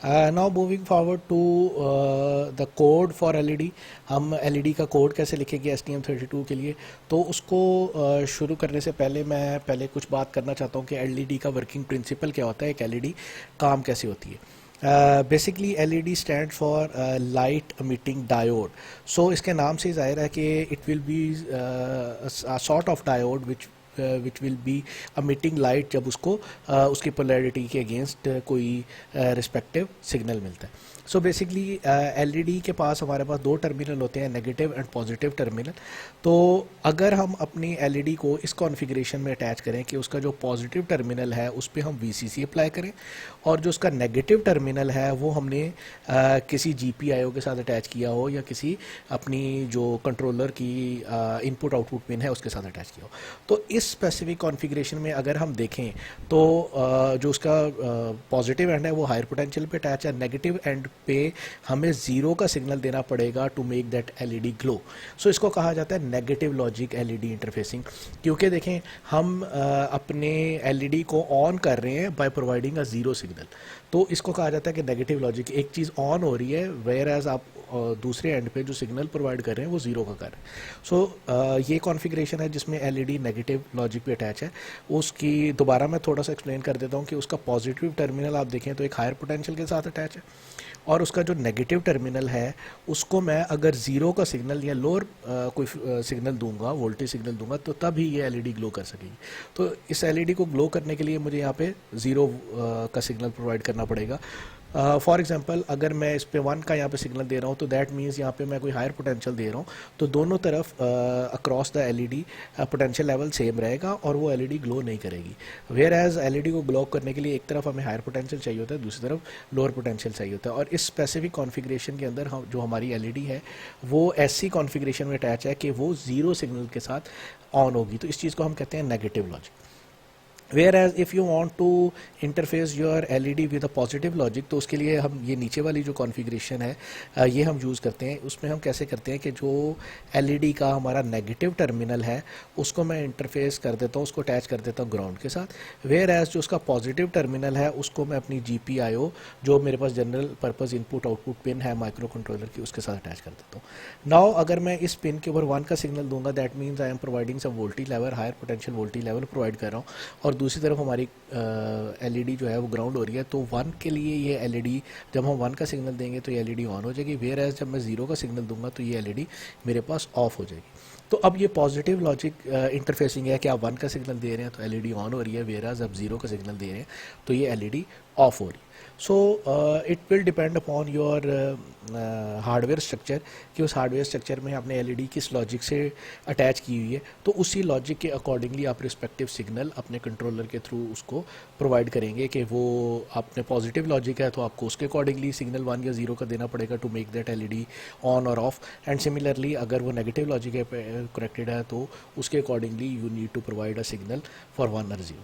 Now moving forward to the code for LED. हम LED का code कैसे लिखेंगे STM32 के लिए, तो उसको शुरू करने से पहले मैं कुछ बात करना चाहता हूँ कि एलईडी का वर्किंग प्रिंसिपल क्या होता है, एक एलईडी काम कैसे होती है। Basically LED stand for light emitting diode. So इसके नाम से ज़ाहिर है कि it will be sort of diode which will be emitting light जब उसको उसकी पोलैरिटी के अगेंस्ट कोई रिस्पेक्टिव सिग्नल मिलता है। सो बेसिकली LED के पास हमारे पास दो टर्मिनल होते हैं, नेगेटिव एंड पॉजिटिव टर्मिनल। तो अगर हम अपनी LED को इस कॉन्फ़िगरेशन में अटैच करें कि उसका जो पॉजिटिव टर्मिनल है उस पर हम VCC अप्लाई करें, और जो उसका नेगेटिव टर्मिनल है वो हमने किसी GPIO के साथ अटैच किया हो या किसी अपनी जो कंट्रोलर की इनपुट आउटपुट पिन है उसके साथ अटैच किया हो। तो इस स्पेसिफिक कॉन्फ़िगरेशन में अगर हम देखें तो जो उसका पॉजिटिव एंड है वो हायर पोटेंशियल पे अटैच है, नेगेटिव एंड पे हमें ज़ीरो का सिग्नल देना पड़ेगा to make that LED glow. So इसको कहा जाता है नेगेटिव लॉजिक LED इंटरफेसिंग, क्योंकि देखें हम अपने LED को ऑन कर रहे हैं by providing a zero signal. तो इसको कहा जाता है कि नेगेटिव लॉजिक, एक चीज़ ऑन हो रही है वेयर एज आप दूसरे एंड पे जो सिग्नल प्रोवाइड कर रहे हैं वो ज़ीरो का कर रहे हैं। सो ये कॉन्फ़िगरेशन है जिसमें LED नेगेटिव लॉजिक पे अटैच है। उसकी दोबारा मैं थोड़ा सा एक्सप्लेन कर देता हूँ कि उसका पॉजिटिव टर्मिनल आप देखें तो एक हायर पोटेंशियल के साथ अटैच है, और उसका जो नेगेटिव टर्मिनल है उसको मैं अगर ज़ीरो का सिग्नल या लोअर कोई सिग्नल दूंगा, वोल्टेज सिग्नल दूंगा, तो तभी ये LED ग्लो कर सकेगी। तो इस LED को ग्लो करने के लिए मुझे यहाँ पे ज़ीरो का सिग्नल प्रोवाइड करना पड़ेगा। फॉर एग्जांपल अगर मैं इस पे 1 का यहाँ पे सिग्नल दे रहा हूँ तो दैट मीन्स यहाँ पे मैं कोई हायर पोटेंशियल दे रहा हूँ, तो दोनों तरफ across the LED potential level same रहेगा और वो LED ग्लो नहीं करेगी। वेयर एज LED को ग्लो करने के लिए एक तरफ हमें हायर पोटेंशियल चाहिए होता है, दूसरी तरफ लोअर पोटेंशियल चाहिए होता है। और इस स्पेसिफिक कॉन्फ़िगरेशन के अंदर हम जो हमारी LED है वो ऐसी कॉन्फ़िगरेशन में अटैच है कि वो ज़ीरो सिग्नल के साथ ऑन होगी। तो इस चीज़ को हम कहते हैं negative logic. Whereas if you want to interface your LED with a positive logic, तो उसके लिए हम ये नीचे वाली जो कॉन्फ़िगरेशन है ये हम यूज़ करते हैं। उसमें हम कैसे करते हैं कि जो LED का हमारा नेगेटिव टर्मिनल है उसको मैं इंटरफेस कर देता हूँ, उसको अटैच कर देता हूँ ग्राउंड के साथ। Whereas जो उसका पॉजिटिव टर्मिनल है उसको मैं अपनी GPIO जो मेरे पास general purpose input output pin है माइक्रो कंट्रोलर की, उसके साथ अटैच कर देता हूँ। नाउ अगर मैं इस पिन के ऊपर 1 का सिग्नल दूंगा, that means I'm providing some voltage level, higher potential voltage level provide कर रहा हूँ, और दूसरी तरफ हमारी LED जो है वो ग्राउंड हो रही है। तो 1 के लिए ये LED, जब हम 1 का सिग्नल देंगे तो ये LED ऑन हो जाएगी, वेयर एज जब मैं 0 का सिग्नल दूंगा तो ये LED मेरे पास ऑफ हो जाएगी। तो अब ये पॉजिटिव लॉजिक इंटरफेसिंग है कि आप 1 का सिग्नल दे रहे हैं तो LED ऑन हो रही है, वेयर एज आप 0 का सिग्नल दे रहे हैं तो ये LED ऑफ हो रही है। So it will depend upon your hardware structure कि उस हार्डवेयर स्ट्रक्चर में आपने LED किस लॉजिक से अटैच की हुई है, तो उसी लॉजिक के अकॉर्डिंगली आप रिस्पेक्टिव सिग्नल अपने कंट्रोलर के थ्रू उसको प्रोवाइड करेंगे। कि वो आपने पॉजिटिव लॉजिक है तो आपको उसके अकॉर्डिंगली सिग्नल 1 या 0 का देना पड़ेगा to make that LED on और ऑफ, एंड सिमिलरली अगर वो नेगेटिव लॉजिक है कनेक्टेड है तो उसके accordingly you need to provide a signal for 1 और 0।